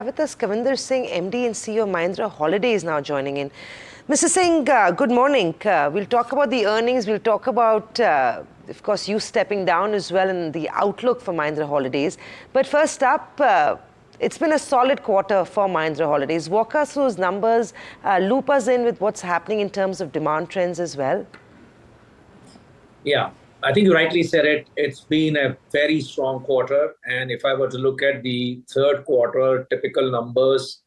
With us, Kavinder Singh, MD and CEO Mahindra Holidays, now joining in. Mr. Singh, good morning. We'll talk about the earnings. We'll talk about, of course, you stepping down as well and the outlook for Mahindra Holidays. But first up, it's been a solid quarter for Mahindra Holidays. Walk us through those numbers, loop us in with what's happening in terms of demand trends as well. Yeah, I think you rightly said it. It's been a very strong quarter. And if I were to look at the third quarter typical numbers,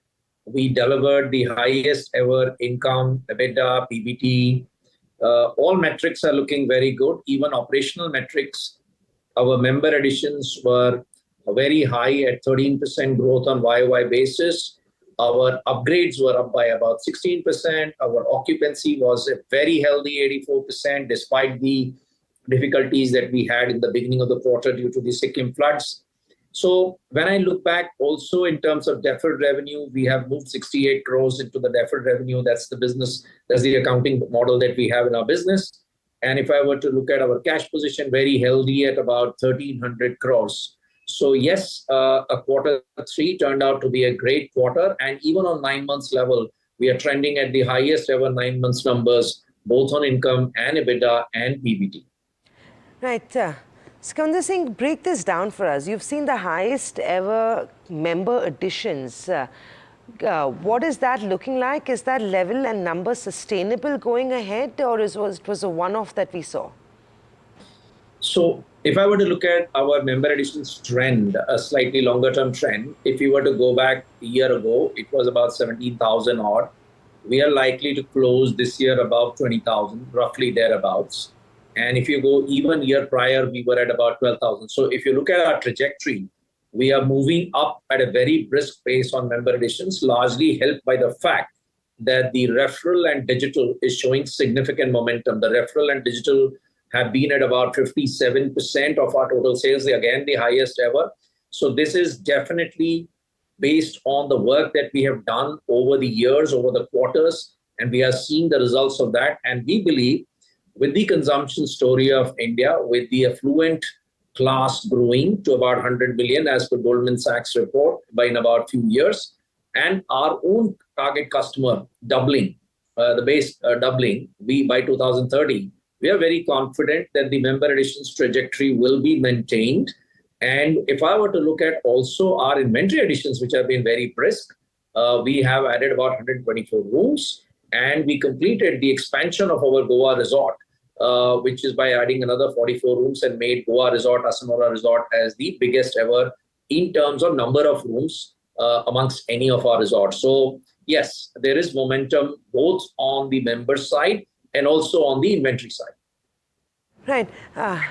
we delivered the highest ever income, EBITDA, PBT. All metrics are looking very good. Even operational metrics, our member additions were very high at 13% growth on YOY basis. Our upgrades were up by about 16%. Our occupancy was a very healthy 84%, despite the difficulties that we had in the beginning of the quarter due to the Sikkim floods. So when I look back also in terms of deferred revenue, we have moved 68 crores into the deferred revenue. That's the business, that's the accounting model that we have in our business. And if I were to look at our cash position, very healthy at about 1,300 crores. So yes, a quarter three turned out to be a great quarter. And even on 9 months level, we are trending at the highest ever 9 months numbers, both on income and EBITDA and PBT. Right. Kavinder Singh, break this down for us. You've seen the highest ever member additions. What is that looking like? Is that level and number sustainable going ahead, or was it a one-off that we saw? So if I were to look at our member additions trend, a slightly longer term trend, if you were to go back a year ago, it was about 17,000 odd. We are likely to close this year about 20,000, roughly thereabouts. And if you go even year prior, we were at about 12,000. So if you look at our trajectory, we are moving up at a very brisk pace on member additions, largely helped by the fact that the referral and digital is showing significant momentum. The referral and digital have been at about 57% of our total sales, again, the highest ever. So this is definitely based on the work that we have done over the years, over the quarters, and we are seeing the results of that. And we believe with the consumption story of India, with the affluent class growing to about 100 million as per Goldman Sachs report by in about few years, and our own target customer doubling, the base doubling, by 2030, we are very confident that the member additions trajectory will be maintained. And if I were to look at also our inventory additions, which have been very brisk, we have added about 124 rooms, and we completed the expansion of our Goa resort, which is by adding another 44 rooms and made Goa Resort, Asanora Resort as the biggest ever in terms of number of rooms amongst any of our resorts. So yes, there is momentum both on the member side and also on the inventory side. Right.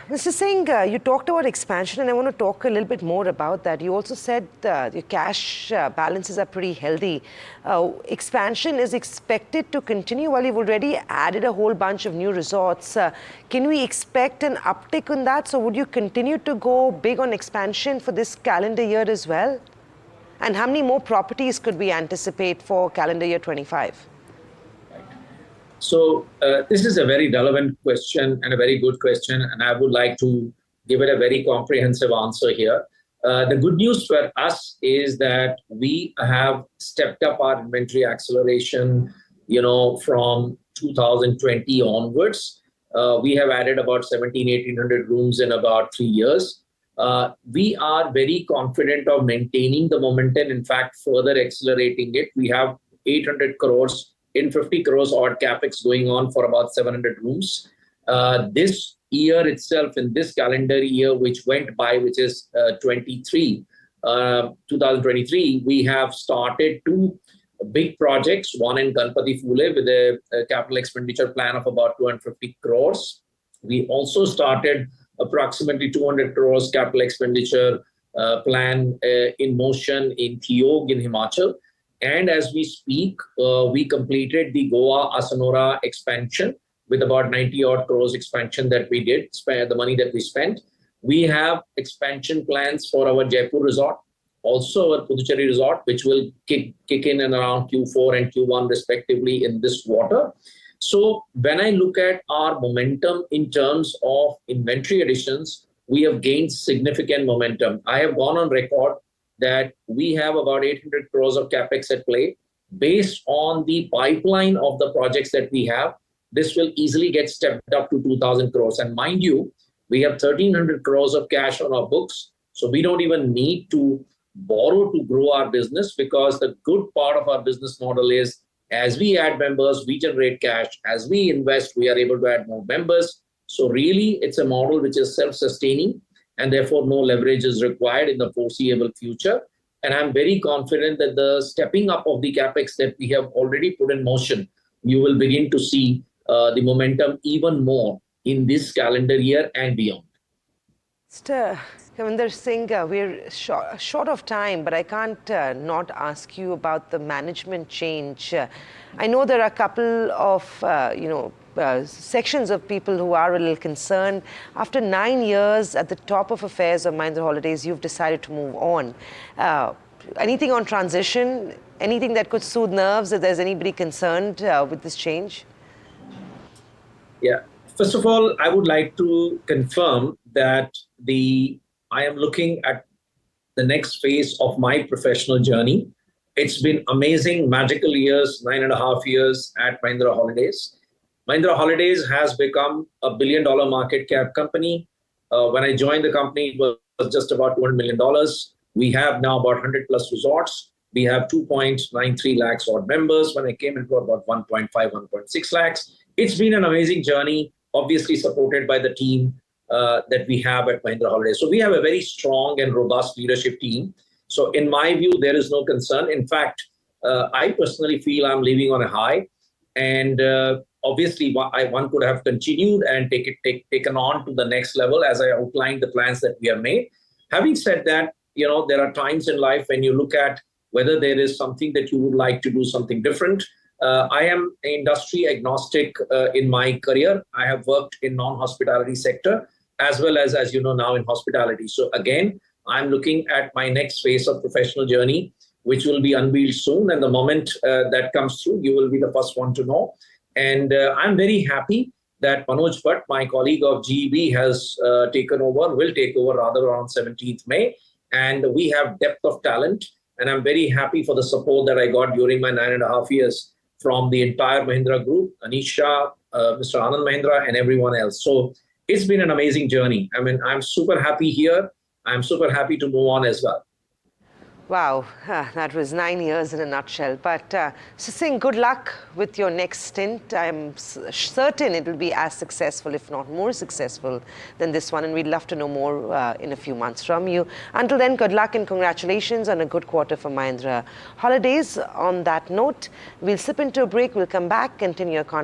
Mr. Singh, you talked about expansion, and I want to talk a little bit more about that. You also said your cash balances are pretty healthy. Expansion is expected to continue while you've already added a whole bunch of new resorts. Can we expect an uptick on that? So would you continue to go big on expansion for this calendar year as well? And how many more properties could we anticipate for calendar year 25? So this is a very relevant question and a very good question, and I would like to give it a very comprehensive answer here. The good news for us is that we have stepped up our inventory acceleration, from 2020 onwards. We have added about 1,800 rooms in about 3 years. We are very confident of maintaining the momentum, in fact, further accelerating it. We have 800 crores in 50 crores odd capex going on for about 700 rooms. This year itself, in this calendar year which went by, which is 2023, we have started 2 big projects, one in Ganpati Phule with a capital expenditure plan of about 250 crores. We also started approximately 200 crores capital expenditure plan in motion in Thiog in Himachal. And as we speak, we completed the Goa Asanora expansion with about 90 odd crores expansion that we did, the money that we spent. We have expansion plans for our Jaipur resort, also our Puducherry resort, which will kick in and around Q4 and Q1 respectively in this quarter. So when I look at our momentum in terms of inventory additions, we have gained significant momentum. I have gone on record that we have about 800 crores of capex at play. Based on the pipeline of the projects that we have, this will easily get stepped up to 2,000 crores. And mind you, we have 1,300 crores of cash on our books. So we don't even need to borrow to grow our business, because the good part of our business model is, as we add members, we generate cash. As we invest, we are able to add more members. So really, it's a model which is self-sustaining, and therefore no leverage is required in the foreseeable future. And I'm very confident that the stepping up of the capex that we have already put in motion, you will begin to see the momentum even more in this calendar year and beyond. Mr. Kavinder Singh, we're short of time, but I can't not ask you about the management change. I know there are a couple of, sections of people who are a little concerned. After 9 years at the top of affairs of Mahindra Holidays, you've decided to move on. Anything on transition? Anything that could soothe nerves if there's anybody concerned with this change? Yeah. First of all, I would like to confirm that I am looking at the next phase of my professional journey. It's been amazing, magical years, 9.5 years at Mahindra Holidays. Mahindra Holidays has become a $1 billion market cap company. When I joined the company, it was just about $200 million. We have now about 100 plus resorts. We have 2.93 lakhs odd members. When I came into about 1.5, 1.6 lakhs. It's been an amazing journey, obviously supported by the team that we have at Mahindra Holidays. So we have a very strong and robust leadership team. So in my view, there is no concern. In fact, I personally feel I'm leaving on a high. And obviously, one could have continued and taken on to the next level, as I outlined the plans that we have made. Having said that, there are times in life when you look at whether there is something that you would like to do something different. I am industry agnostic in my career. I have worked in non-hospitality sector as well as you know, now in hospitality. So again, I'm looking at my next phase of professional journey, which will be unveiled soon. And the moment that comes through, you will be the first one to know. And I'm very happy that Manoj Bhatt, my colleague of GEB, has will take over rather around 17th May. And we have depth of talent. And I'm very happy for the support that I got during my 9.5 years from the entire Mahindra group, Anisha, Mr. Anand Mahindra, and everyone else. So it's been an amazing journey. I mean, I'm super happy here. I'm super happy to move on as well. Wow, that was 9 years in a nutshell. But Singh, good luck with your next stint. I'm certain it will be as successful, if not more successful than this one. And we'd love to know more in a few months from you. Until then, good luck and congratulations on a good quarter for Mahindra Holidays. On that note, we'll slip into a break. We'll come back, continue our conversation.